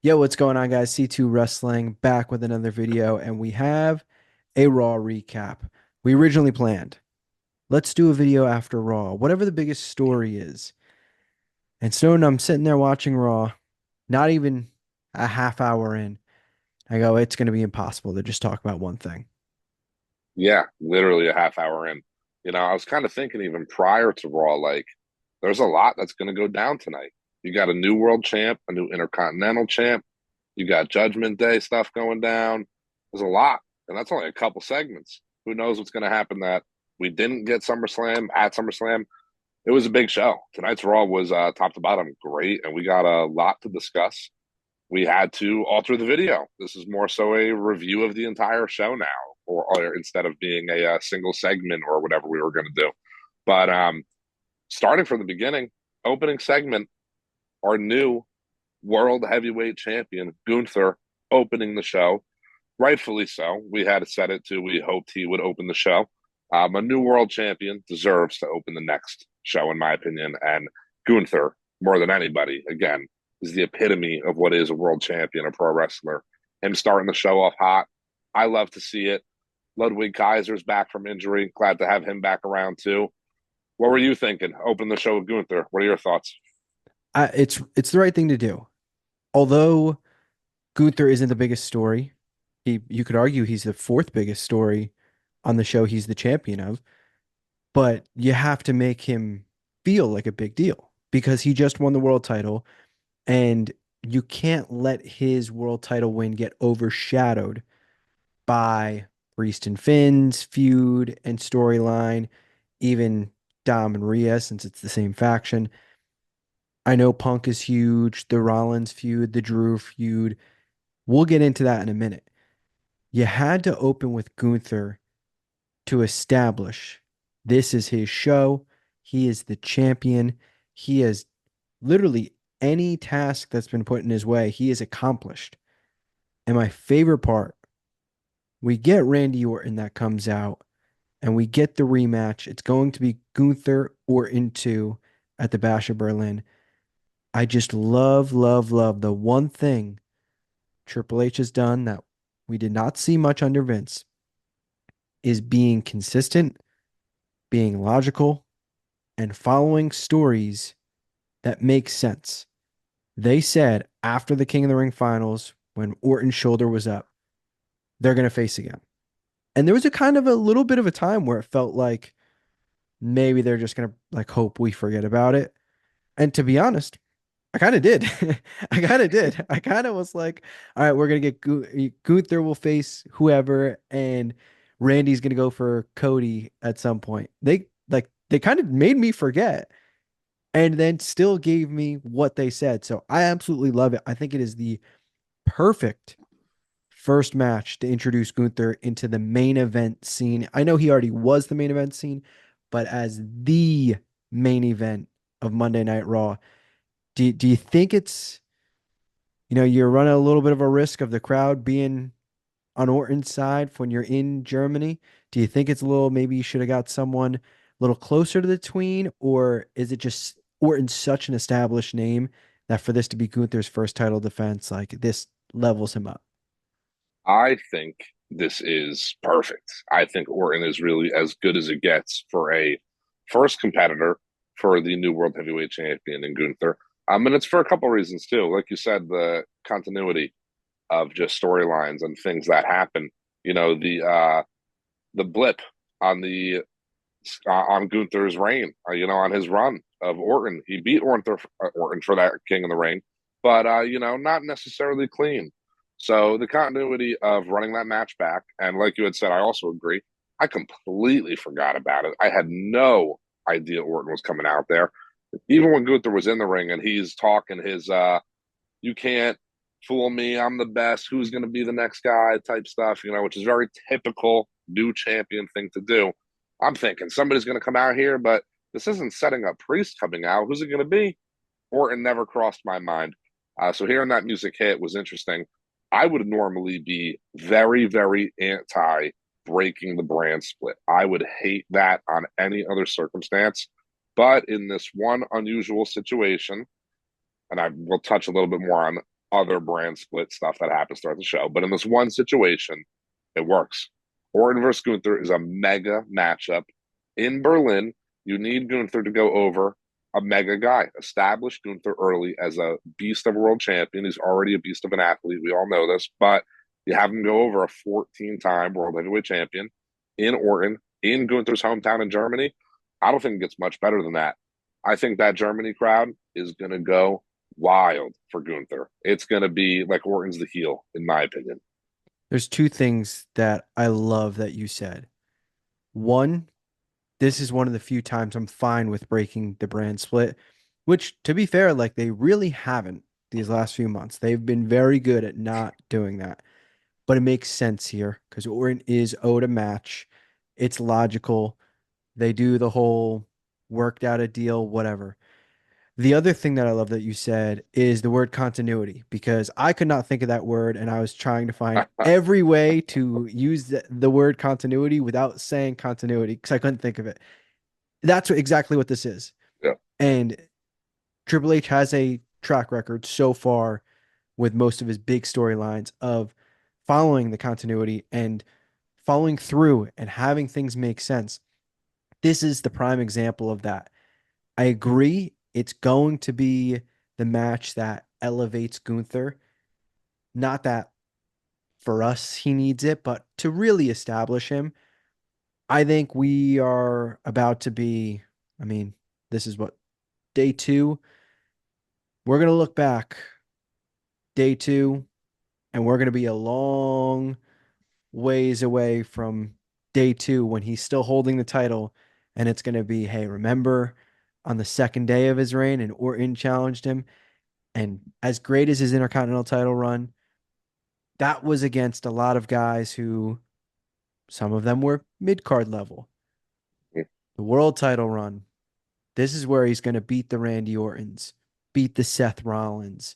Yo, what's going on, guys? C2 Wrestling back with another video, and we have a Raw recap. We originally planned, let's do a video after Raw, whatever the biggest story is. And Snowden, I'm sitting there watching Raw, not even a half hour in. I go, it's going to be impossible to just talk about one thing. Yeah, literally a half hour in. I was kind of thinking even prior to Raw, like, there's a lot that's going to go down tonight. You got a new world champ, a new intercontinental champ. You got Judgment Day stuff going down. There's a lot, and that's only a couple segments. Who knows what's going to happen that we didn't get SummerSlam at SummerSlam? It was a big show. Tonight's Raw was top to bottom great, and we got a lot to discuss. We had to alter the video. This is more so a review of the entire show now, or instead of being a single segment or whatever we were going to do. But starting from the beginning, opening segment, our new world heavyweight champion, Gunther, opening the show. Rightfully so. We had set it to, we hoped he would open the show. A new world champion deserves to open the next show, in my opinion. And Gunther, more than anybody, again, is the epitome of what is a world champion, a pro wrestler. Him starting the show off hot. I love to see it. Ludwig Kaiser's back from injury. Glad to have him back around too. What were you thinking? Open the show with Gunther. What are your thoughts? It's the right thing to do. Although Gunther isn't the biggest story, you could argue he's the fourth biggest story on the show he's the champion of. But you have to make him feel like a big deal because he just won the world title, and you can't let his world title win get overshadowed by Priest and Finn's feud and storyline, even Dom and Rhea, since it's the same faction. I know Punk is huge, the Rollins feud, the Drew feud. We'll get into that in a minute. You had to open with Gunther to establish this is his show. He is the champion. He has literally any task that's been put in his way, he has accomplished. And my favorite part, we get Randy Orton that comes out and we get the rematch. It's going to be Gunther Orton 2 at the Bash of Berlin. I just love, love, love the one thing Triple H has done that we did not see much under Vince is being consistent, being logical, and following stories that make sense. They said after the King of the Ring finals, when Orton's shoulder was up, they're going to face again. And there was a kind of a little bit of a time where it felt like maybe they're just going to like hope we forget about it. And to be honest, I kind of did. I kind of did. I kind of was like, all right, we're going to get Gunther will face whoever, and Randy's going to go for Cody at some point. They kind of made me forget and then still gave me what they said. So I absolutely love it. I think it is the perfect first match to introduce Gunther into the main event scene. I know he already was the main event scene, but as the main event of Monday Night Raw, do you think it's, you're running a little bit of a risk of the crowd being on Orton's side when you're in Germany? Do you think it's a little, maybe you should have got someone a little closer to the tween, or is it just Orton's such an established name that for this to be Gunther's first title defense, like this levels him up? I think this is perfect. I think Orton is really as good as it gets for a first competitor for the new world heavyweight champion in Gunther. And it's for a couple of reasons too. Like you said, the continuity of just storylines and things that happen. The blip on the on Gunther's reign. On his run of Orton, he beat Orton for that King of the Ring, but not necessarily clean. So the continuity of running that match back, and like you had said, I also agree. I completely forgot about it. I had no idea Orton was coming out there. Even when Gunther was in the ring and he's talking his you can't fool me, I'm the best, who's gonna be the next guy type stuff, which is very typical new champion thing to do. I'm thinking somebody's gonna come out here, but this isn't setting up Priest coming out. Who's it gonna be? Orton never crossed my mind. So hearing that music hit was interesting. I would normally be very, very anti breaking the brand split. I would hate that on any other circumstance. But in this one unusual situation, and I will touch a little bit more on other brand split stuff that happens throughout the show. But in this one situation, it works. Orton versus Gunther is a mega matchup in Berlin. You need Gunther to go over a mega guy. Establish Gunther early as a beast of a world champion. He's already a beast of an athlete. We all know this, but you have him go over a 14-time world heavyweight champion in Orton, in Gunther's hometown in Germany. I don't think it gets much better than that. I think that Germany crowd is going to go wild for Gunther. It's going to be like Orton's the heel, in my opinion. There's two things that I love that you said. One, this is one of the few times I'm fine with breaking the brand split, which to be fair, like they really haven't these last few months. They've been very good at not doing that. But it makes sense here because Orton is owed a match. It's logical. They do the whole worked out a deal, whatever. The other thing that I love that you said is the word continuity because I could not think of that word and I was trying to find every way to use the word continuity without saying continuity because I couldn't think of it. That's exactly what this is. Yeah. And Triple H has a track record so far with most of his big storylines of following the continuity and following through and having things make sense. This is the prime example of that. I agree. It's going to be the match that elevates Gunther. Not that for us he needs it, but to really establish him. I think we are about to be, I mean, this is what, day two. We're going to look back day two, and we're going to be a long ways away from day two when he's still holding the title. And it's going to be, hey, remember on the second day of his reign and Orton challenged him? And as great as his Intercontinental title run, that was against a lot of guys who some of them were mid card level. The world title run, this is where he's going to beat the Randy Ortons, beat the Seth Rollins,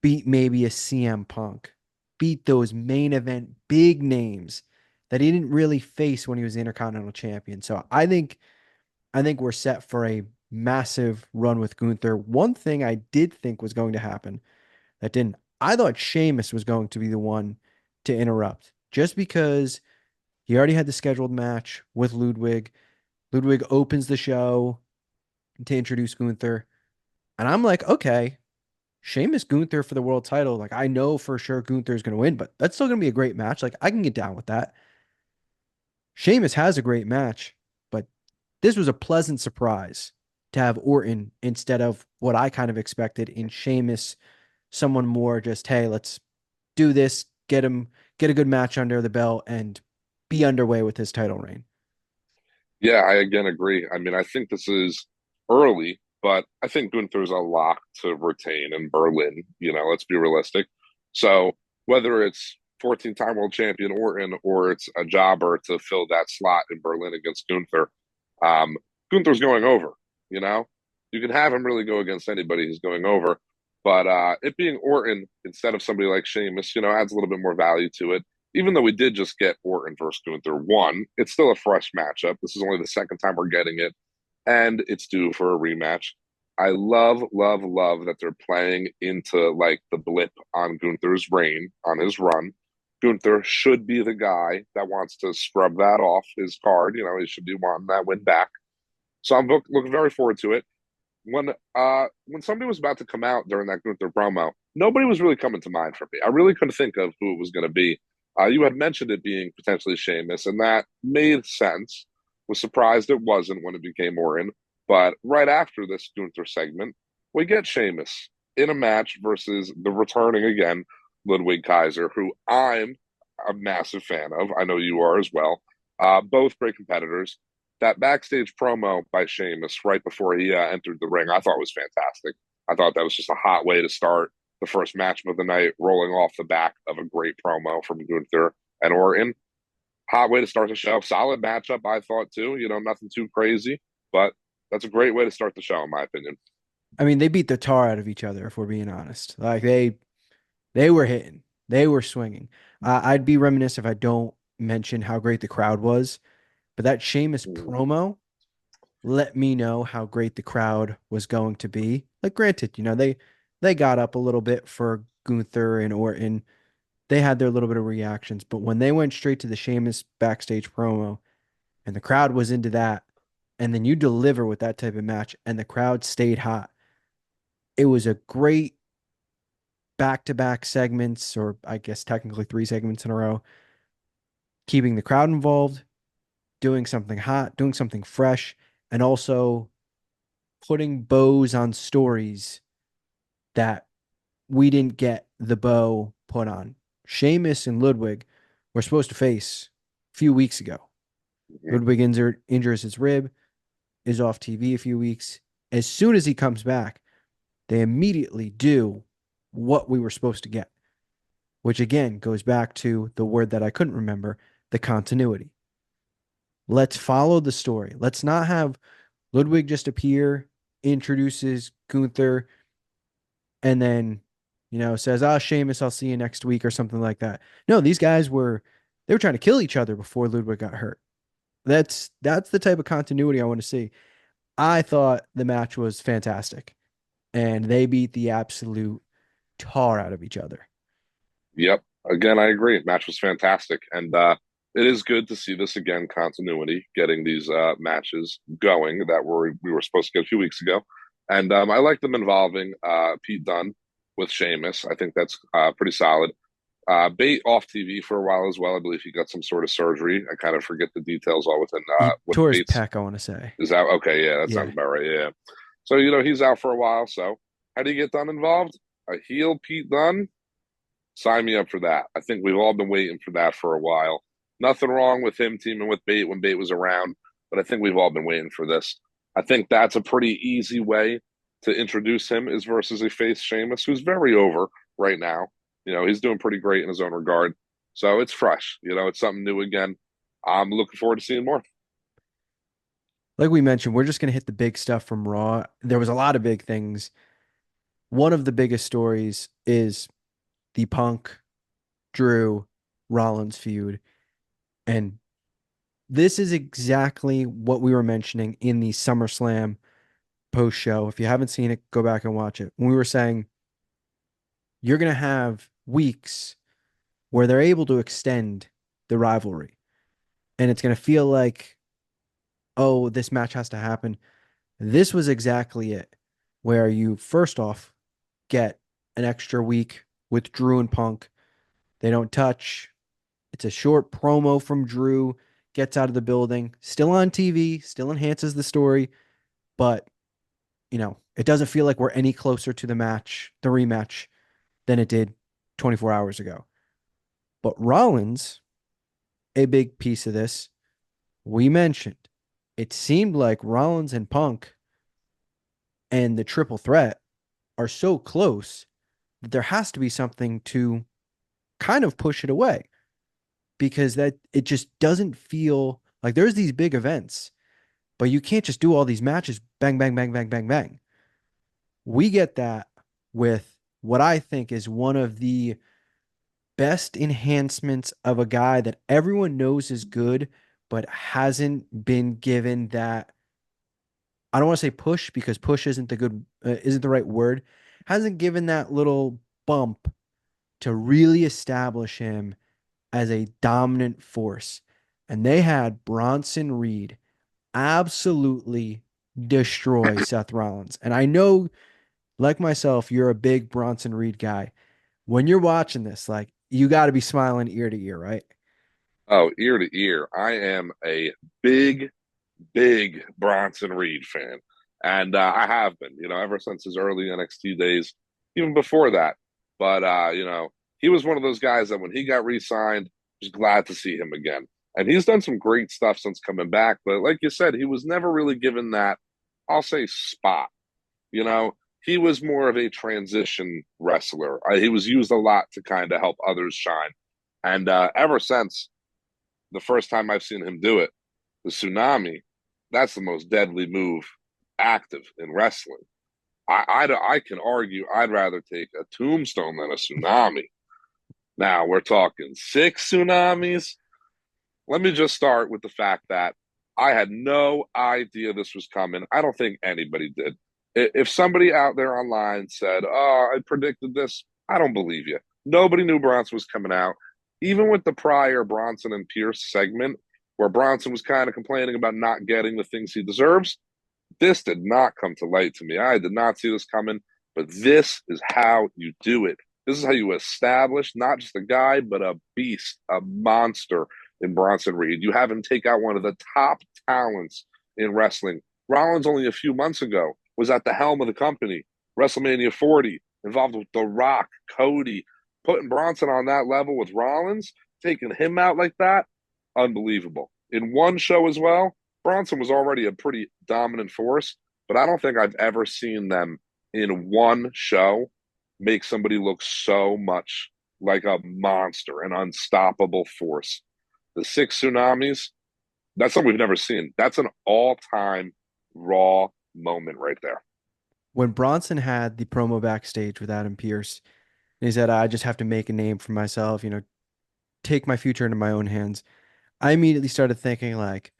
beat maybe a CM Punk, beat those main event big names that he didn't really face when he was the Intercontinental Champion. So I think we're set for a massive run with Gunther. One thing I did think was going to happen that didn't. I thought Sheamus was going to be the one to interrupt, just because he already had the scheduled match with Ludwig. Ludwig opens the show to introduce Gunther, and I'm like, okay, Sheamus Gunther for the world title. Like I know for sure Gunther's going to win, but that's still going to be a great match. Like I can get down with that. Sheamus has a great match, but this was a pleasant surprise to have Orton instead of what I kind of expected in Sheamus, someone more just, hey, let's do this, get a good match under the belt, and be underway with his title reign. Yeah, I again agree. I mean, I think this is early, but I think Gunther's a lock to retain in Berlin. Let's be realistic. So whether it's 14-time world champion Orton or it's a jobber to fill that slot in Berlin against Gunther, um, Gunther's going over. You know, you can have him really go against anybody who's going over, but it being Orton instead of somebody like Sheamus, adds a little bit more value to it. Even though we did just get Orton versus Gunther one, it's still a fresh matchup. This is only the second time we're getting it, and it's due for a rematch. I love, love, love that they're playing into like the blip on Gunther's reign, on his run. Gunther should be the guy that wants to scrub that off his card. He should be wanting that win back. So I'm looking very forward to it. When somebody was about to come out during that Gunther promo, nobody was really coming to mind for me. I really couldn't think of who it was going to be. You had mentioned it being potentially Sheamus, and that made sense. Was surprised it wasn't when it became Orton. But right after this Gunther segment, we get Sheamus in a match versus the returning again Ludwig Kaiser, who I'm a massive fan of. I know you are as well. Both great competitors. That backstage promo by Sheamus right before he entered the ring, I thought was fantastic. I thought that was just a hot way to start the first match of the night, rolling off the back of a great promo from Gunther and Orton. Hot way to start the show. Solid matchup, I thought too. Nothing too crazy, but that's a great way to start the show, in my opinion. I mean, they beat the tar out of each other, if we're being honest. Like they were hitting, they were swinging. I'd be remiss if I don't mention how great the crowd was, but that Sheamus promo let me know how great the crowd was going to be. Like, granted, they got up a little bit for Gunther and Orton, they had their little bit of reactions. But when they went straight to the Sheamus backstage promo and the crowd was into that, and then you deliver with that type of match and the crowd stayed hot, it was a great back to back segments, or I guess technically three segments in a row, keeping the crowd involved, doing something hot, doing something fresh, and also putting bows on stories that we didn't get the bow put on. Sheamus and Ludwig were supposed to face a few weeks ago. Mhm. Ludwig injures his rib, is off TV a few weeks. As soon as he comes back, they immediately do what we were supposed to get, which again goes back to the word that I couldn't remember, the continuity. Let's follow the story. Let's not have Ludwig just appear, introduces Gunther, and then, says, "Oh, Sheamus, I'll see you next week," or something like that. No, these guys they were trying to kill each other before Ludwig got hurt. That's the type of continuity I want to see. I thought the match was fantastic, and they beat the absolute tar out of each other. Yep. Again, I agree. Match was fantastic, and it is good to see this again. Continuity, getting these matches going that we were supposed to get a few weeks ago, and I like them involving Pete Dunne with Sheamus. I think that's pretty solid. Bate off TV for a while as well. I believe he got some sort of surgery. I kind of forget the details all within He what tore his Bates pec, I want to say. is out. Okay, yeah, that sounds Yeah. about right. Yeah. So he's out for a while. So how do you get Dunne involved? A heel Pete Dunne. Sign me up for that. I think we've all been waiting for that for a while. Nothing wrong with him teaming with Bate when Bate was around, but I think we've all been waiting for this. I think that's a pretty easy way to introduce him is versus a face Sheamus, who's very over right now. He's doing pretty great in his own regard. So it's fresh. It's something new again. I'm looking forward to seeing more. Like we mentioned, we're just going to hit the big stuff from Raw. There was a lot of big things. One of the biggest stories is the Punk Drew Rollins feud. And this is exactly what we were mentioning in the SummerSlam post show. If you haven't seen it, go back and watch it. We were saying you're going to have weeks where they're able to extend the rivalry. And it's going to feel like, oh, this match has to happen. This was exactly it, where you first off get an extra week with Drew and Punk. They don't touch. It's a short promo from Drew, gets out of the building, still on TV, still enhances the story, but it doesn't feel like we're any closer to the rematch than it did 24 hours ago. But Rollins, a big piece of this, we mentioned. It seemed like Rollins and Punk and the triple threat are so close that there has to be something to kind of push it away because that it just doesn't feel like there's these big events, but you can't just do all these matches bang, bang, bang, bang, bang, bang. We get that with what I think is one of the best enhancements of a guy that everyone knows is good, but hasn't been given that. I don't want to say push because push isn't the right word. Hasn't given that little bump to really establish him as a dominant force. And they had Bronson Reed absolutely destroy Seth Rollins. And I know, like myself, you're a big Bronson Reed guy. When you're watching this, like you got to be smiling ear to ear, right? Oh, ear to ear. I am a big, big Bronson Reed fan. And I have been, ever since his early NXT days, even before that. But, he was one of those guys that when he got re signed, just glad to see him again. And he's done some great stuff since coming back. But like you said, he was never really given that, I'll say, spot. You know, he was more of a transition wrestler. He was used a lot to kind of help others shine. And ever since the first time I've seen him do it, the tsunami, that's the most deadly move active in wrestling. I can argue I'd rather take a tombstone than a tsunami. Now we're talking six tsunamis. Let me just start with the fact that I had no idea this was coming. I don't think anybody did. If somebody out there online said, "Oh, I predicted this," I don't believe you. Nobody knew Bronson was coming out. Even with the prior Bronson and Pierce segment, where Bronson was kind of complaining about not getting the things he deserves, this did not come to light to me. I did not see this coming, but this is how you do it. This is how you establish not just a guy, but a beast, a monster in Bronson Reed. You have him take out one of the top talents in wrestling. Rollins, only a few months ago, was at the helm of the company. WrestleMania 40, involved with The Rock, Cody, putting Bronson on that level with Rollins, taking him out like that, unbelievable. In one show as well, Bronson was already a pretty dominant force, but I don't think I've ever seen them in one show make somebody look so much like a monster, an unstoppable force. The six tsunamis, that's something we've never seen. That's an all time raw moment right there. When Bronson had the promo backstage with Adam Pearce, and he said, I just have to make a name for myself, take my future into my own hands. I immediately started thinking like,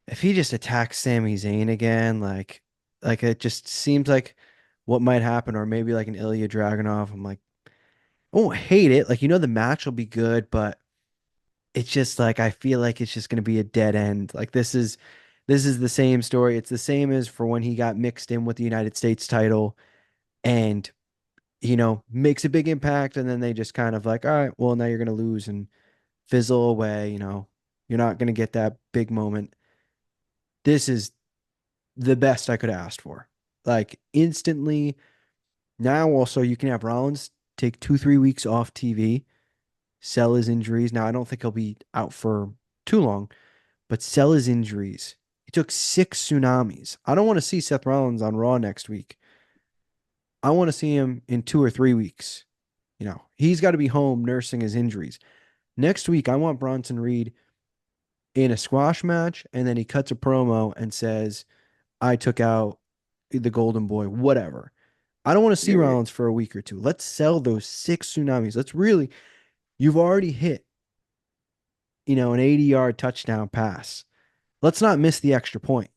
if he just attacks Sami Zayn again, like it just seems like what might happen, or maybe like an Ilya Dragunov. I'm like, I won't hate it. Like, the match will be good, but it's just like I feel like it's just gonna be a dead end. Like this is the same story. It's the same as for when he got mixed in with the United States title and makes a big impact, and then they just kind of like, all right, well, now you're gonna lose and fizzle away, you're not gonna get that big moment. This is the best I could have asked for. Like instantly. Now also you can have Rollins take 2, 3 weeks off TV, sell his injuries. Now I don't think he'll be out for too long, but sell his injuries. He took 6 tsunamis. I don't want to see Seth Rollins on Raw next week. I want to see him in 2 or 3 weeks. He's got to be home nursing his injuries. Next week, I want Bronson Reed in a squash match, and then he cuts a promo and says, I took out the Golden Boy, whatever. I don't want to see Mm-hmm. Rollins for a week or two. Let's sell those 6 tsunamis. You've already hit, an 80-yard touchdown pass. Let's not miss the extra point.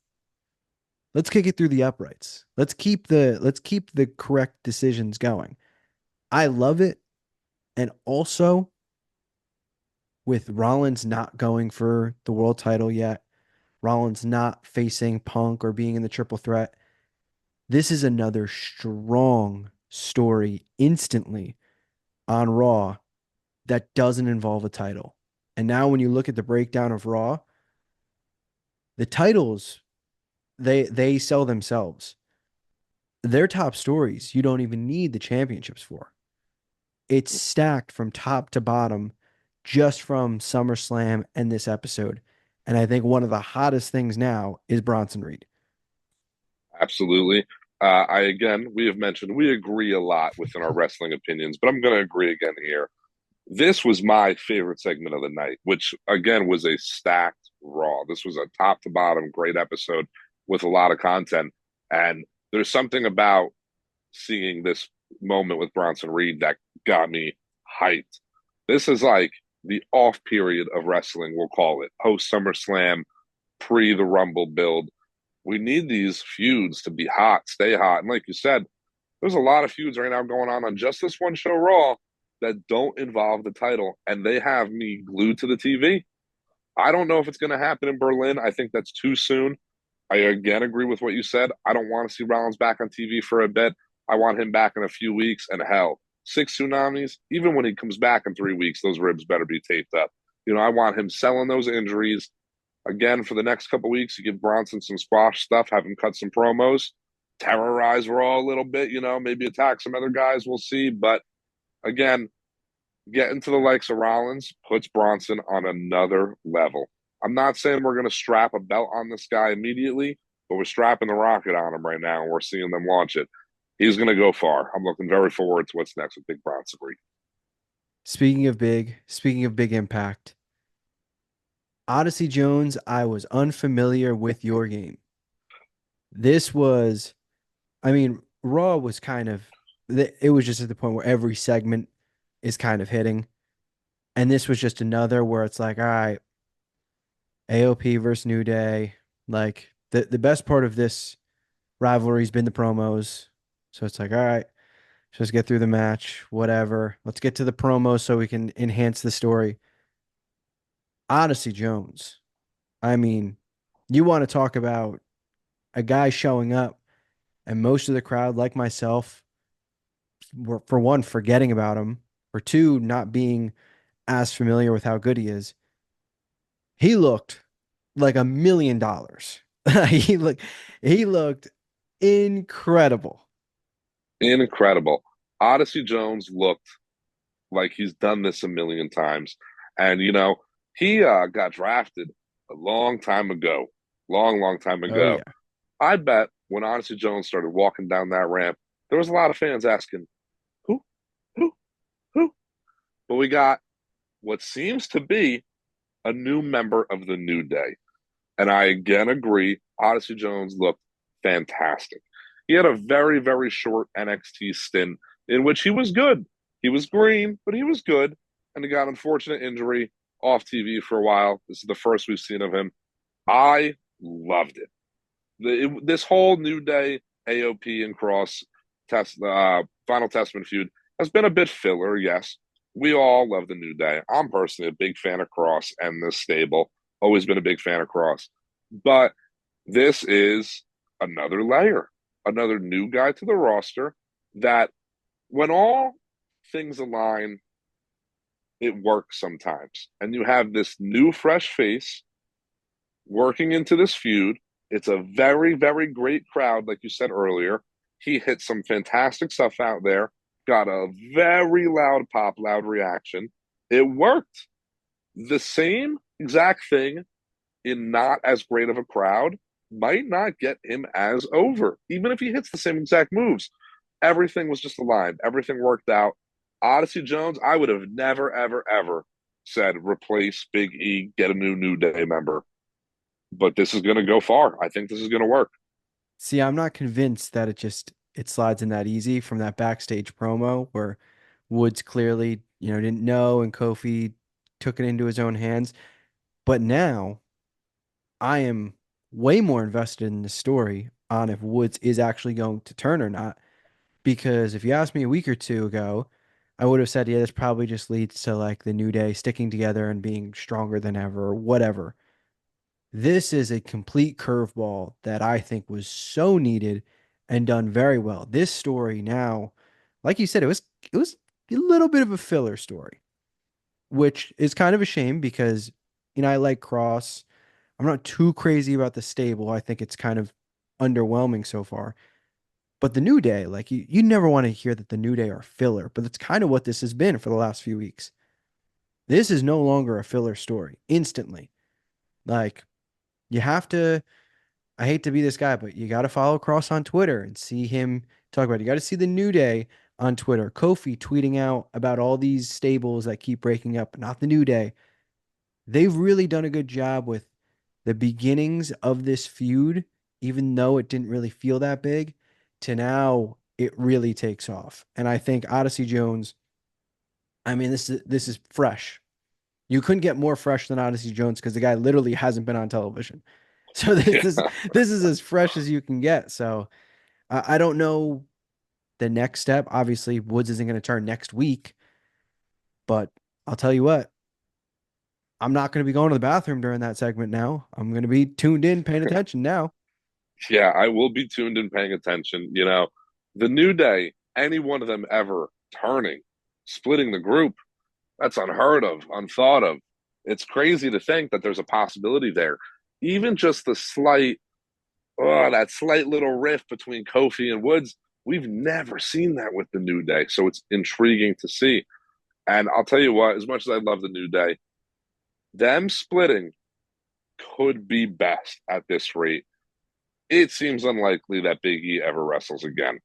Let's kick it through the uprights. Let's keep the correct decisions going. I love it. And also with Rollins not going for the world title yet, Rollins not facing Punk or being in the triple threat, this is another strong story instantly on Raw that doesn't involve a title. And now when you look at the breakdown of Raw, the titles they sell themselves. Their top stories you don't even need the championships for. It's stacked from top to bottom just from SummerSlam and this episode. And I think one of the hottest things now is Bronson Reed. Absolutely. We have mentioned we agree a lot within our wrestling opinions, but I'm going to agree again here. This was my favorite segment of the night, which again was a stacked Raw. This was a top to bottom great episode with a lot of content. And there's something about seeing this moment with Bronson Reed that got me hyped. This is like the off period of wrestling, we'll call it, post SummerSlam, pre the Rumble build. We need these feuds to be hot, stay hot. And like you said, there's a lot of feuds right now going on just this one show, Raw, that don't involve the title, and they have me glued to the TV. I don't know if it's going to happen in Berlin. I think that's too soon. I again agree with what you said. I don't want to see Rollins back on TV for a bit. I want him back in a few weeks. And hell, six tsunamis, even when he comes back in 3 weeks, those ribs better be taped up. I want him selling those injuries. Again, for the next couple of weeks, you give Bronson some squash stuff, have him cut some promos, terrorize Raw a little bit, maybe attack some other guys. We'll see. But again, getting to the likes of Rollins puts Bronson on another level. I'm not saying we're going to strap a belt on this guy immediately, but we're strapping the rocket on him right now, and we're seeing them launch it. He's going to go far. I'm looking very forward to what's next with Big Bronson Reed. Speaking of big impact, Odyssey Jones, I was unfamiliar with your game. This was, I mean, Raw was it was just at the point where every segment is kind of hitting. And this was just another where it's like, all right, AOP versus New Day. Like the best part of this rivalry has been the promos. So it's like, all right, Just get through the match, whatever. Let's get to the promo so we can enhance the story. Odyssey Jones. I mean, you want to talk about a guy showing up and most of the crowd, like myself, were for one, forgetting about him, for two, not being as familiar with how good he is. He looked like $1 million. he looked he looked incredible. Incredible. Odyssey Jones looked like he's done this a million times. And, he got drafted a long time ago, long time Oh ago. yeah. I bet when Odyssey Jones started walking down that ramp, there was a lot of fans asking, who, who, who? But we got what seems to be a new member of the New Day. And I again agree, Odyssey Jones looked fantastic. He had a very, very short NXT stint in which he was good. He was green, but he was good. And he got an unfortunate injury off TV for a while. This is the first we've seen of him. I loved it. This whole New Day, AOP, and Cross Final Testament feud has been a bit filler, yes. We all love the New Day. I'm personally a big fan of Cross and this stable. Always been a big fan of Cross. But this is another layer, another new guy to the roster that when all things align, it works sometimes. And you have this new, fresh face working into this feud. It's a very, very great crowd, like you said earlier. He hit some fantastic stuff out there, got a very loud pop, loud reaction. It worked. The same exact thing in not as great of a crowd might not get him as over, even if he hits the same exact moves. Everything was just aligned, everything worked out. Odyssey Jones, I would have never, ever, ever said replace Big E, get a New Day member. But this is going to go far. I think this is going to work. See, I'm not convinced that it slides in that easy from that backstage promo where Woods clearly, didn't know and Kofi took it into his own hands. But now I am way more invested in the story on if Woods is actually going to turn or not. Because if you asked me a week or two ago, I would have said, yeah, this probably just leads to like the New Day sticking together and being stronger than ever or whatever. This is a complete curveball that I think was so needed and done very well. This story now, like you said, it was a little bit of a filler story, which is kind of a shame because I like Cross. I'm not too crazy about the stable. I think it's kind of underwhelming so far. But the New Day, like you never want to hear that the New Day are filler, but that's kind of what this has been for the last few weeks. This is no longer a filler story instantly. Like you have to, I hate to be this guy, but you got to follow Cross on Twitter and see him talk about it. You got to see the New Day on Twitter. Kofi tweeting out about all these stables that keep breaking up, not the New Day. They've really done a good job with the beginnings of this feud, even though it didn't really feel that big, to now it really takes off. And I think Odyssey Jones, I mean, this is fresh. You couldn't get more fresh than Odyssey Jones because the guy literally hasn't been on television. So this Yeah, is this is as fresh as you can get. So I don't know the next step. Obviously, Woods isn't going to turn next week, but I'll tell you what, I'm not going to be going to the bathroom during that segment now. I'm going to be tuned in, paying attention now. yeah, I will be tuned in paying attention. The New Day, any one of them ever turning, splitting the group, that's unheard of, unthought of. It's crazy to think that there's a possibility there. Even just that slight little rift between Kofi and Woods, we've never seen that with the New Day. So it's intriguing to see. And I'll tell you what, as much as I love the New Day, them splitting could be best at this rate. It seems unlikely that Big E ever wrestles again.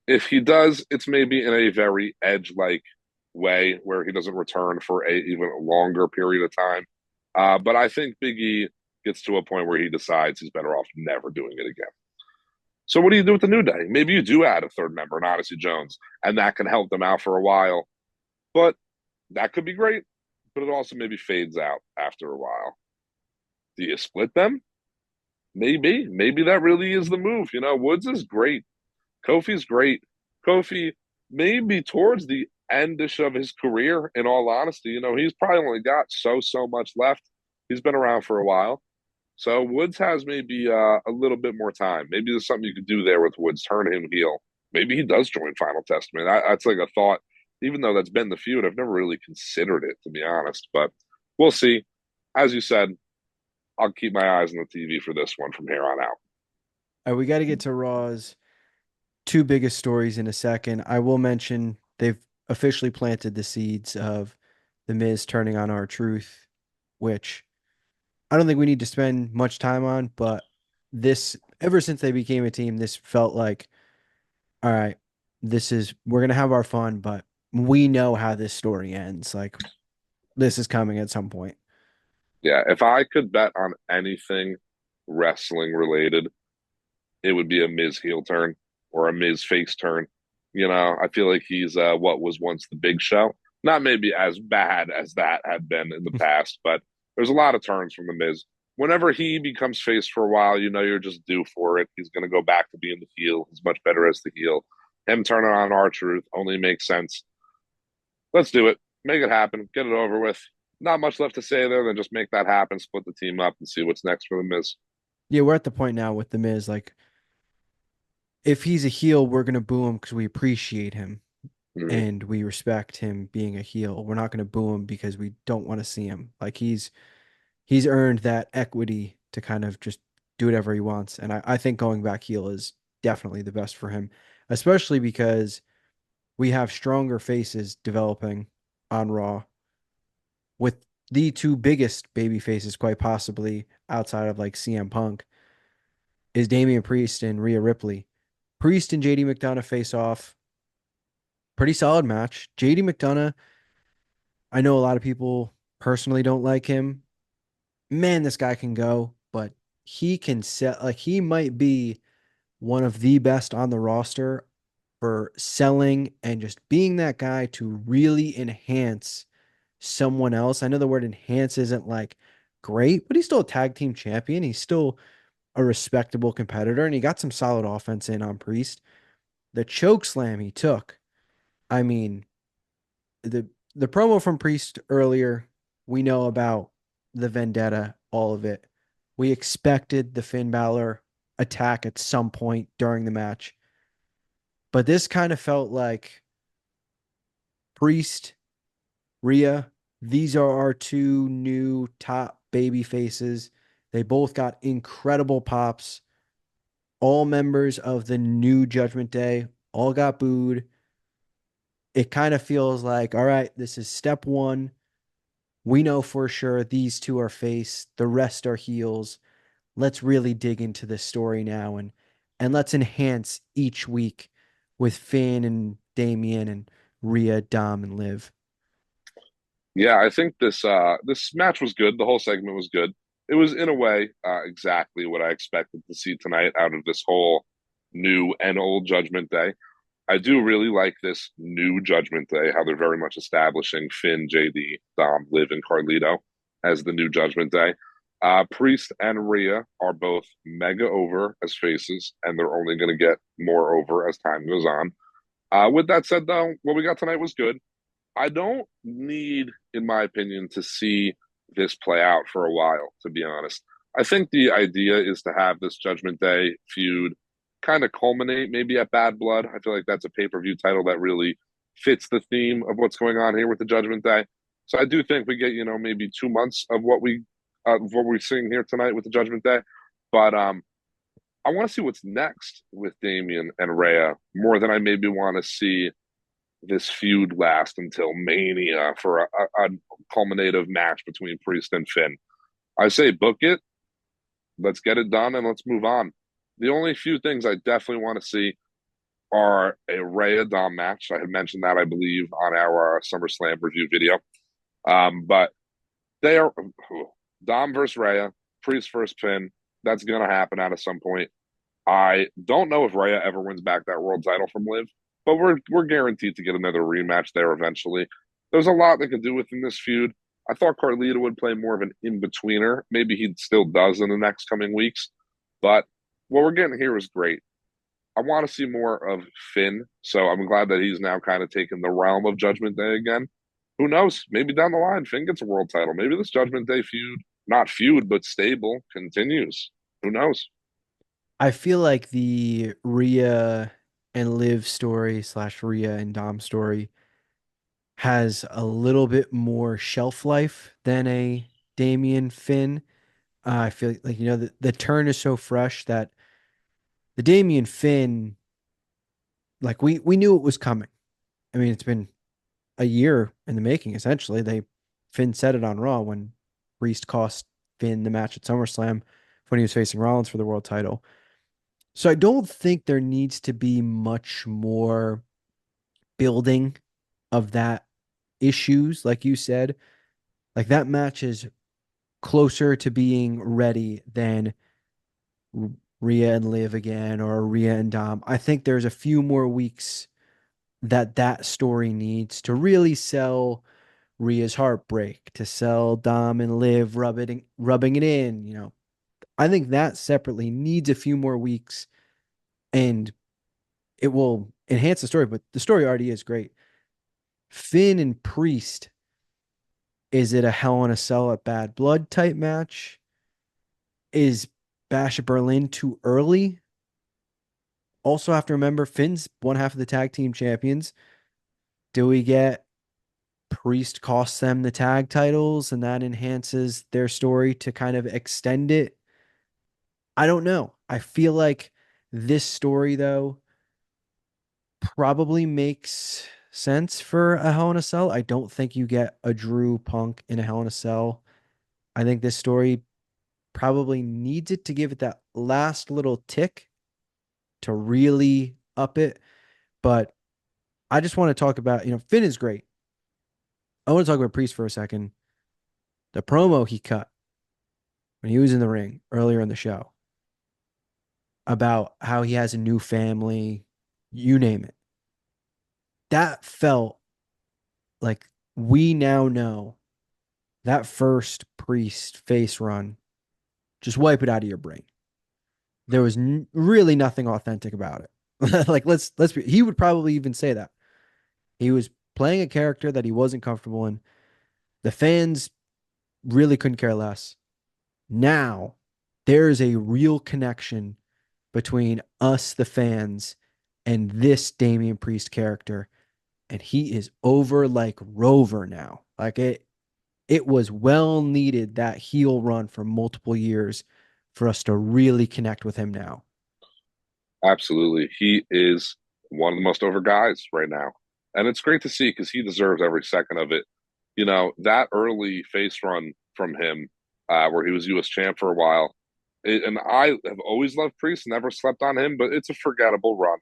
If he does, it's maybe in a very edge like way where he doesn't return for a even longer period of time. But I think Big E gets to a point where he decides he's better off never doing it again. So what do you do with the New Day? Maybe you do add a third member, an Odyssey Jones, and that can help them out for a while. But that could be great, but it also maybe fades out after a while. Do you split them? Maybe. Maybe that really is the move. Woods is great. Kofi's great. Kofi maybe towards the endish of his career, in all honesty. He's probably only got so much left. He's been around for a while. So Woods has maybe a little bit more time. Maybe there's something you could do there with Woods, turn him heel. Maybe he does join Final Testament. That's like a thought, even though that's been the feud. I've never really considered it, to be honest, but we'll see. As you said, I'll keep my eyes on the TV for this one from here on out. We got to get to Raw's two biggest stories in a second. I will mention they've officially planted the seeds of The Miz turning on R-Truth, which I don't think we need to spend much time on, but this, ever since they became a team, this felt like, all right, we're going to have our fun, but we know how this story ends. Like, this is coming at some point. Yeah, if I could bet on anything wrestling related, it would be a Miz heel turn or a Miz face turn. I feel like he's what was once the Big Show. Not maybe as bad as that had been in the past, but there's a lot of turns from the Miz. Whenever he becomes face for a while, you're just due for it. He's going to go back to being the heel. He's much better as the heel. Him turning on R-Truth only makes sense. Let's do it. Make it happen. Get it over with. Not much left to say there than just make that happen, split the team up, and see what's next for the Miz. Yeah, we're at the point now with The Miz. Like, if he's a heel, we're going to boo him because we appreciate him Mm-hmm. and we respect him being a heel. We're not going to boo him because we don't want to see him. Like, he's earned that equity to kind of just do whatever he wants. And I think going back heel is definitely the best for him, especially because we have stronger faces developing on Raw with the two biggest baby faces, quite possibly outside of like CM Punk, is Damian Priest and Rhea Ripley. Priest and JD McDonough face off. Pretty solid match. JD McDonough, I know a lot of people personally don't like him. Man, this guy can go, but he can set, like, he might be one of the best on the roster for selling and just being that guy to really enhance someone else. I know the word enhance isn't like great, but he's still a tag team champion. He's still a respectable competitor, and he got some solid offense in on Priest. The choke slam he took, I mean, the the promo from Priest earlier, we know about the vendetta, all of it. We expected the Finn Balor attack at some point during the match, but this kind of felt like Priest, Rhea, these are our two new top baby faces. They both got incredible pops. All members of the new Judgment Day all got booed. It kind of feels like, all right, this is step one. We know for sure these two are face, the rest are heels. Let's really dig into this story now and let's enhance each week with Finn and Damien and Rhea, Dom, and Liv. Yeah, I think this match was good. The whole segment was good. It was in a way exactly what I expected to see tonight out of this whole new and old Judgment Day. I do really like this new Judgment Day, how they're very much establishing Finn, JD, Dom, Liv, and Carlito as the new Judgment Day. Priest and Rhea are both mega over as faces, and they're only going to get more over as time goes on. With that said, though, what we got tonight was good. I don't need, in my opinion, to see this play out for a while, to be honest. I think the idea is to have this Judgment Day feud kind of culminate maybe at Bad Blood. I feel like that's a pay-per-view title that really fits the theme of what's going on here with the Judgment Day. So I do think we get, maybe 2 months of what we're seeing here tonight with the Judgment Day. But I want to see what's next with Damien and Rhea more than I maybe want to see this feud last until Mania for a culminative match between Priest and Finn. I say book it, let's get it done, and let's move on. The only few things I definitely want to see are a Rhea Dom match. I had mentioned that, I believe, on our SummerSlam review video. But they are Dom versus Rhea, Priest versus Finn. That's going to happen at some point. I don't know if Rhea ever wins back that world title from Liv, but we're guaranteed to get another rematch there eventually. There's a lot they could do within this feud. I thought Carlito would play more of an in-betweener. Maybe he still does in the next coming weeks. But what we're getting here is great. I want to see more of Finn. So I'm glad that he's now kind of taken the realm of Judgment Day again. Who knows? Maybe down the line, Finn gets a world title. Maybe this Judgment Day feud, not feud, but stable, continues. Who knows? I feel like the Rhea and Liv story slash Rhea and Dom story has a little bit more shelf life than a Damian Finn. I feel like, the turn is so fresh that the Damian Finn, like we knew it was coming. I mean, it's been a year in the making, essentially. Finn said it on Raw when Priest cost Finn the match at SummerSlam when he was facing Rollins for the world title. So I don't think there needs to be much more building of that issues, like you said. Like that match is closer to being ready than Rhea and Liv again or Rhea and Dom. I think there's a few more weeks that story needs to really sell Rhea's heartbreak, to sell Dom and Liv rubbing it in. I think that separately needs a few more weeks, and it will enhance the story. But the story already is great. Finn and Priest, is it a Hell in a Cell at Bad Blood type match? Is Bash at Berlin too early? Also, have to remember Finn's one half of the tag team champions. Do we get Priest costs them the tag titles and that enhances their story to kind of extend it? I don't know. I feel like this story, though, probably makes sense for a Hell in a Cell. I don't think you get a Drew Punk in a Hell in a Cell. I think this story probably needs it to give it that last little tick to really up it. But I just want to talk about, Finn is great. I want to talk about Priest for a second. The promo he cut when he was in the ring earlier in the show about how he has a new family, you name it. That felt like we now know that first Priest face run, just wipe it out of your brain. There was really nothing authentic about it. Like he would probably even say that. He was playing a character that he wasn't comfortable in. The fans really couldn't care less. Now there is a real connection between us, the fans, and this Damian Priest character. And he is over like Rover now. Like it was well needed, that heel run for multiple years, for us to really connect with him now. Absolutely. He is one of the most over guys right now. And it's great to see because he deserves every second of it. That early face run from him, where he was U.S. champ for a while, and I have always loved Priest, never slept on him, but it's a forgettable run.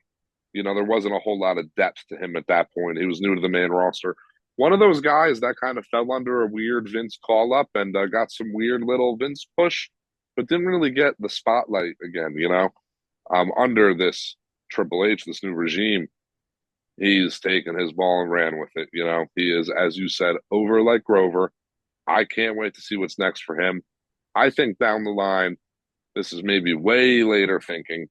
There wasn't a whole lot of depth to him at that point. He was new to the main roster. One of those guys that kind of fell under a weird Vince call up and got some weird little Vince push, but didn't really get the spotlight again. Under this Triple H, this new regime, he's taken his ball and ran with it. He is, as you said, over like Grover. I can't wait to see what's next for him. I think down the line, this is maybe way later thinking,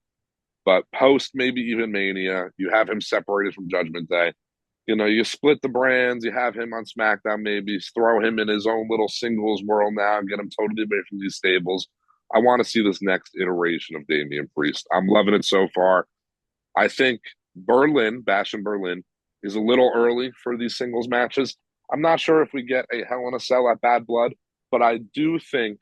but post maybe even Mania, you have him separated from Judgment Day. You split the brands, you have him on SmackDown, maybe throw him in his own little singles world now, get him totally away from these stables. I want to see this next iteration of Damian Priest. I'm loving it so far. I think Bash in Berlin, is a little early for these singles matches. I'm not sure if we get a Hell in a Cell at Bad Blood, but I do think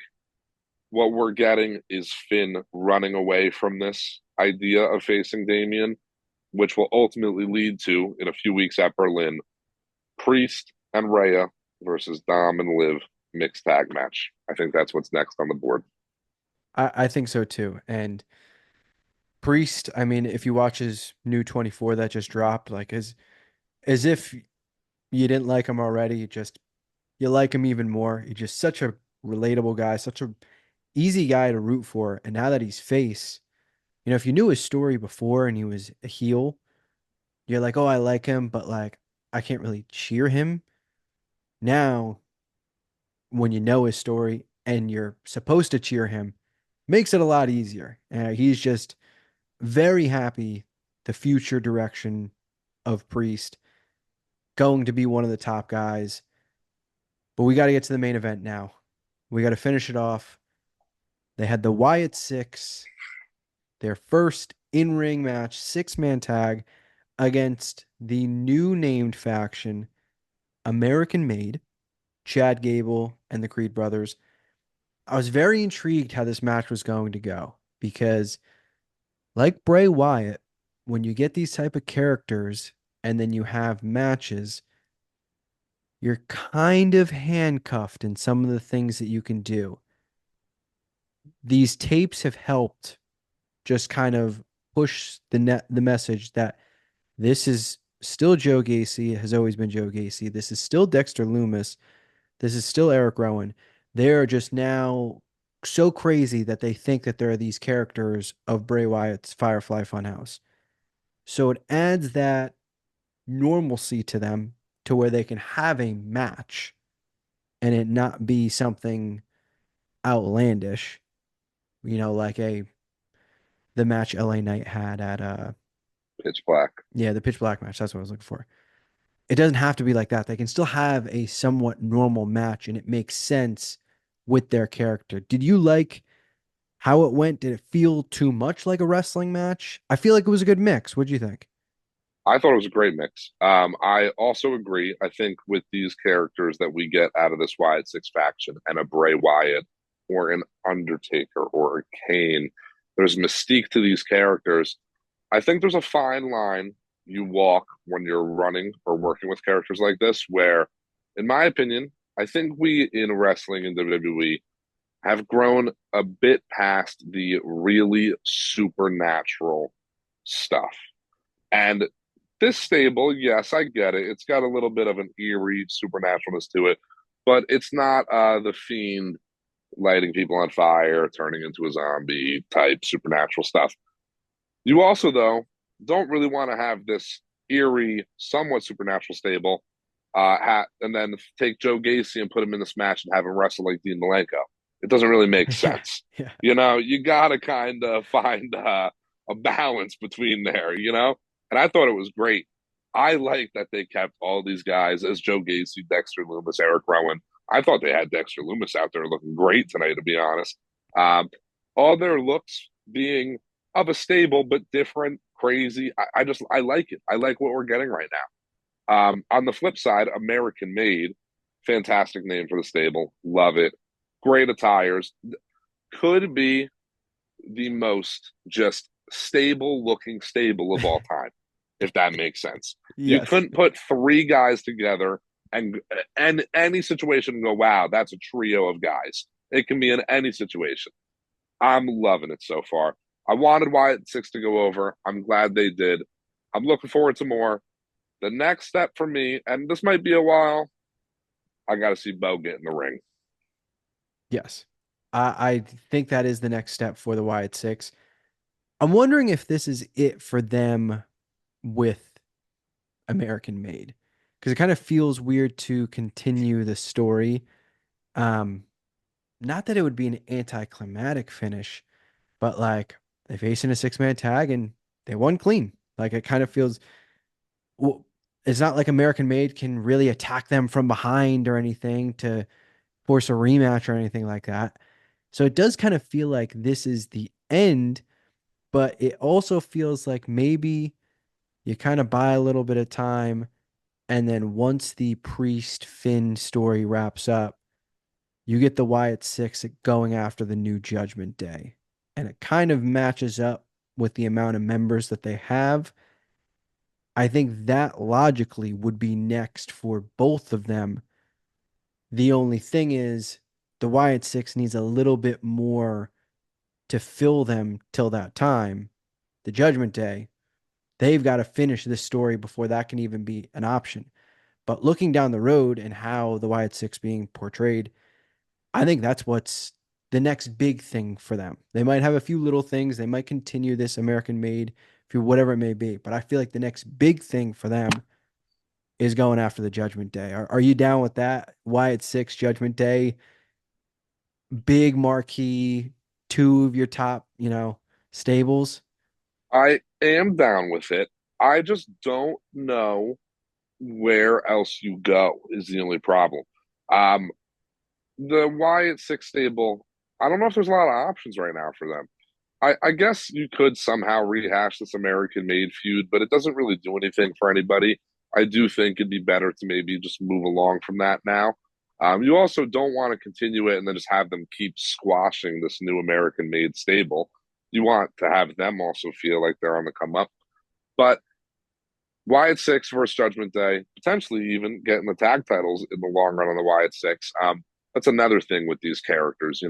what we're getting is Finn running away from this idea of facing Damian, which will ultimately lead to, in a few weeks at Berlin, Priest and Rhea versus Dom and Liv mixed tag match. I think that's what's next on the board. I think so too. And Priest, I mean, if you watch his new 24 that just dropped, like as if you didn't like him already, you like him even more. He's just such a relatable guy, such a easy guy to root for. And now that he's face, if you knew his story before and he was a heel, you're like, oh, I like him, but like I can't really cheer him. Now, when you know his story and you're supposed to cheer him, makes it a lot easier. He's just very happy the future direction of Priest, going to be one of the top guys. But we got to get to the main event now. We got to finish it off. They had the Wyatt Six, their first in ring match, 6-man tag against the new named faction, American Made, Chad Gable, and the Creed brothers. I was very intrigued how this match was going to go because, like Bray Wyatt, when you get these type of characters and then you have matches, you're kind of handcuffed in some of the things that you can do. These tapes have helped just kind of push the message that this is still Joe Gacy, has always been Joe Gacy. This is still Dexter Loomis. This is still Eric Rowan. They're just now so crazy that they think that there are these characters of Bray Wyatt's Firefly Funhouse. So it adds that normalcy to them to where they can have a match and it not be something outlandish, like the match LA Knight had at Pitch black. the Pitch Black match. That's what I was looking for. It doesn't have to be like that. They can still have a somewhat normal match and it makes sense with their character. Did you like how it went? Did it feel too much like a wrestling match? I feel like it was a good mix. What'd you think? I thought it was a great mix. I also agree. I think with these characters that we get out of this Wyatt Six faction and a Bray Wyatt or an Undertaker or a Kane, there's mystique to these characters. I think there's a fine line you walk when you're running or working with characters like this, where, in my opinion, I think we in wrestling and WWE have grown a bit past the really supernatural stuff. And this stable, yes, I get it. It's got a little bit of an eerie supernaturalness to it, but it's not the Fiend lighting people on fire, turning into a zombie type supernatural stuff. You also, though, don't really want to have this eerie, somewhat supernatural stable, and then take Joe Gacy and put him in this match and have him wrestle like Dean Malenko. It doesn't really make Yeah, sense. yeah, You got to kind of find a balance between there. And I thought it was great. I like that they kept all these guys as Joe Gacy, Dexter Loomis, Eric Rowan. I thought they had Dexter Loomis out there looking great tonight, to be honest. Um, all their looks being of a stable but different, crazy. I like it. I like what we're getting right now. On the flip side, American Made, fantastic name for the stable. Love it. Great attires. Could be the most just stable looking stable of all time, if that makes sense. You yes, couldn't put three guys together and any situation and go, wow, that's a trio of guys. It can be in any situation. I'm loving it so far. I wanted Wyatt Six to go over. I'm glad they did. I'm looking forward to more. The next step for me, and this might be a while, I got to see Bo get in the ring. yes. I think that is the next step for the Wyatt Six. I'm wondering if this is it for them with American Made because it kind of feels weird to continue the story. Um, Not that it would be an anticlimactic finish, but like they face in a 6-man tag and they won clean. Like it kind of feels well, it's not like American Made can really attack them from behind or anything to force a rematch or anything like that. So it does kind of feel like this is the end, but it also feels like maybe you kind of buy a little bit of time and then once the Priest Finn story wraps up, you get the Wyatt Six going after the new Judgment Day. And it kind of matches up with the amount of members that they have. I think that logically would be next for both of them. The only thing is, the Wyatt Six needs a little bit more to fill them till that time. The Judgment Day, they've got to finish this story before that can even be an option. But looking down the road and how the Wyatt Six being portrayed, I think that's what's the next big thing for them. They might have a few little things. They might continue this American made, whatever it may be. But I feel like the next big thing for them is going after the Judgment Day. Are you down with that? Wyatt Six, Judgment Day, big marquee, two of your top, stables. I am down with it. I just don't know where else you go is the only problem. Um, the Wyatt Six stable, I don't know if there's a lot of options right now for them. I guess you could somehow rehash this American made feud, but it doesn't really do anything for anybody. I do think it'd be better to maybe just move along from that now. You also don't want to continue it and then just have them keep squashing this new American made stable. You want to have them also feel like they're on the come up. But Wyatt Six versus Judgment Day, potentially even getting the tag titles in the long run on the Wyatt Six. That's another thing with these characters.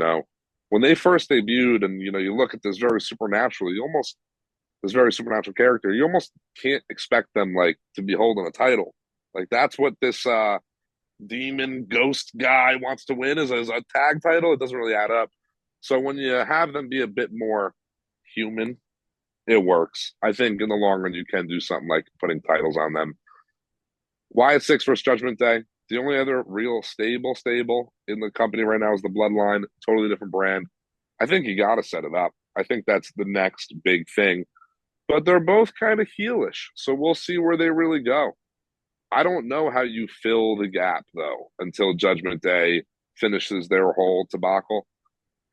When they first debuted, and you look at this very supernatural character, you almost can't expect them like to be holding a title. Like that's what this demon ghost guy wants to win is a tag title. It doesn't really add up. So when you have them be a bit more human, it works. I think in the long run you can do something like putting titles on them. Wyatt Six versus Judgment Day. The only other real stable in the company right now is the Bloodline. Totally different brand. I think you got to set it up. I think that's the next big thing. But they're both kind of heelish, so we'll see where they really go. I don't know how you fill the gap though until Judgment Day finishes their whole debacle.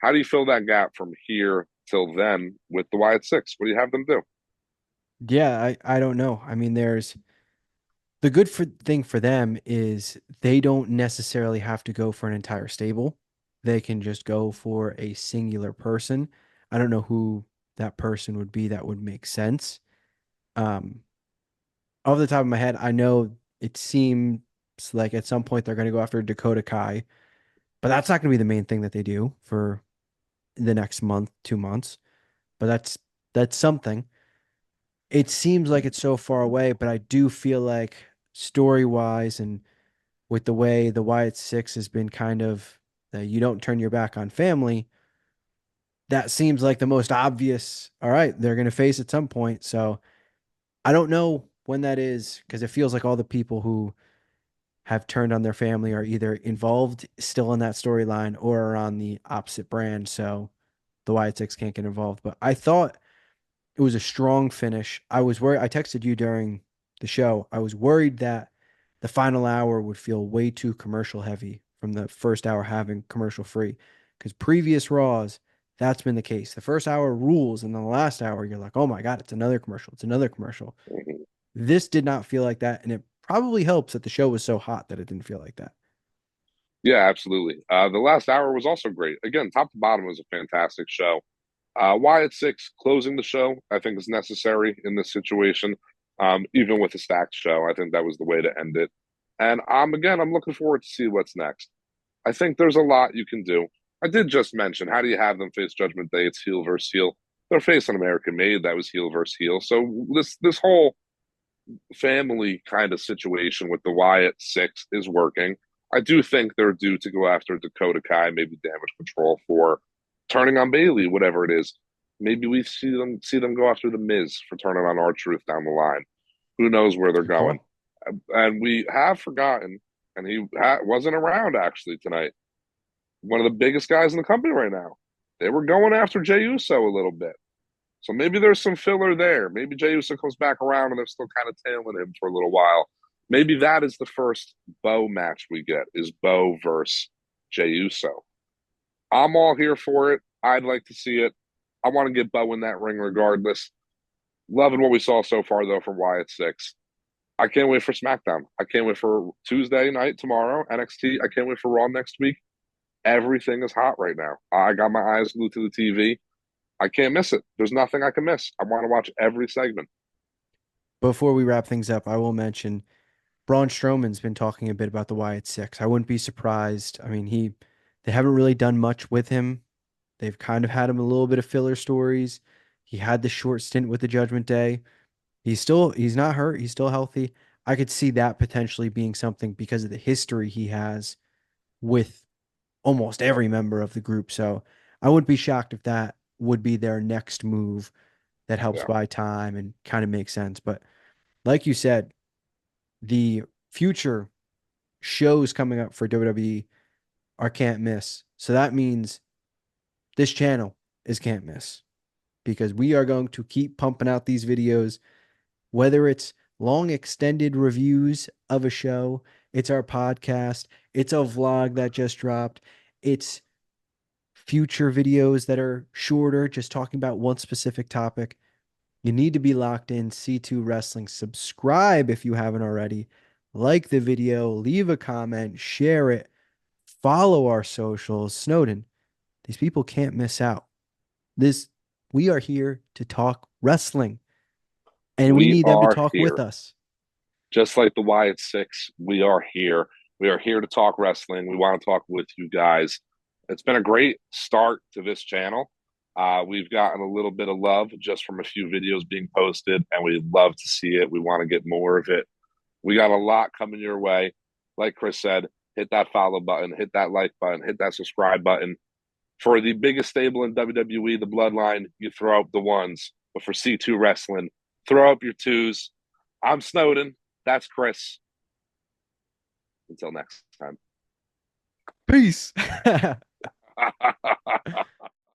How do you fill that gap from here till then with the Wyatt Six? What do you have them do? Yeah, I don't know. I mean, there's the thing for them is they don't necessarily have to go for an entire stable. They can just go for a singular person. I don't know who that person would be that would make sense. Um, Off the top of my head, I know it seems like at some point they're going to go after Dakota Kai, but that's not going to be the main thing that they do for the next month, 2 months. But that's something. It seems like it's so far away, but I do feel like story wise and with the way the Wyatt Six has been kind of that you don't turn your back on family, that seems like the most obvious. All right, they're going to face at some point. So I don't know when that is because it feels like all the people who have turned on their family are either involved still in that storyline or are on the opposite brand. So the Wyatt Six can't get involved. But I thought it was a strong finish. I was worried. I texted you during the show. I was worried that the final hour would feel way too commercial heavy from the first hour having commercial free. Because previous Raws, that's been the case. The first hour rules, and then the last hour, you're like, oh my God, it's another commercial. It's another commercial. Mm-hmm. This did not feel like that. And it probably helps that the show was so hot that it didn't feel like that. Yeah, absolutely. The last hour was also great. Again, top to bottom was a fantastic show. Wyatt Six closing the show, I think, is necessary in this situation. Even with a stacked show, I think that was the way to end it. And I'm looking forward to see what's next. I think there's a lot you can do. I did just mention how do you have them face Judgment Day? It's heel versus heel. They're facing American Made. That was heel versus heel. So this whole family kind of situation with the Wyatt Six is working. I do think they're due to go after Dakota Kai, maybe Damage Control for turning on Bailey, whatever it is. Maybe we see them go after the Miz for turning on R-Truth down the line. Who knows where they're Good going? call. And we have forgotten, and wasn't around actually tonight. One of the biggest guys in the company right now. They were going after Jey Uso a little bit. So maybe there's some filler there. Maybe Jey Uso comes back around and they're still kind of tailing him for a little while. Maybe that is the first Bo match we get is Bo versus Jey Uso. I'm all here for it. I'd like to see it. I want to get Bo in that ring regardless. Loving what we saw so far though from Wyatt Six. I can't wait for SmackDown. I can't wait for Tuesday night tomorrow, NXT. I can't wait for Raw next week. Everything is hot right now. I got my eyes glued to the TV. I can't miss it. There's nothing I can miss. I want to watch every segment. Before we wrap things up, I will mention Braun Strowman's been talking a bit about the Wyatt Six. I wouldn't be surprised. I mean, they haven't really done much with him. They've kind of had him a little bit of filler stories. He had the short stint with the Judgment Day. He's not hurt. He's still healthy. I could see that potentially being something because of the history he has with almost every member of the group. So I wouldn't be shocked if that would be their next move that helps Yeah. buy time and kind of makes sense. But like you said, the future shows coming up for WWE are can't miss. So that means this channel is can't miss because we are going to keep pumping out these videos, whether it's long extended reviews of a show, it's our podcast, it's a vlog that just dropped, it's future videos that are shorter, just talking about one specific topic. You need to be locked in. C2 Wrestling. Subscribe if you haven't already. Like the video, leave a comment, share it, follow our socials. Snowden, these people can't miss out. This We are here to talk wrestling, and we We need them to are talk with here. us. Just like the Wyatt Six, we are here. We are here to talk wrestling. We want to talk with you guys. It's been a great start to this channel. We've gotten a little bit of love just from a few videos being posted, and we love to see it. We want to get more of it. We got a lot coming your way. Like Chris said, hit that follow button, hit that like button, hit that subscribe button. For the biggest stable in WWE, the Bloodline, you throw up the ones. But for C2 Wrestling, throw up your twos. I'm Snowden. That's Chris. Until next time. Peace.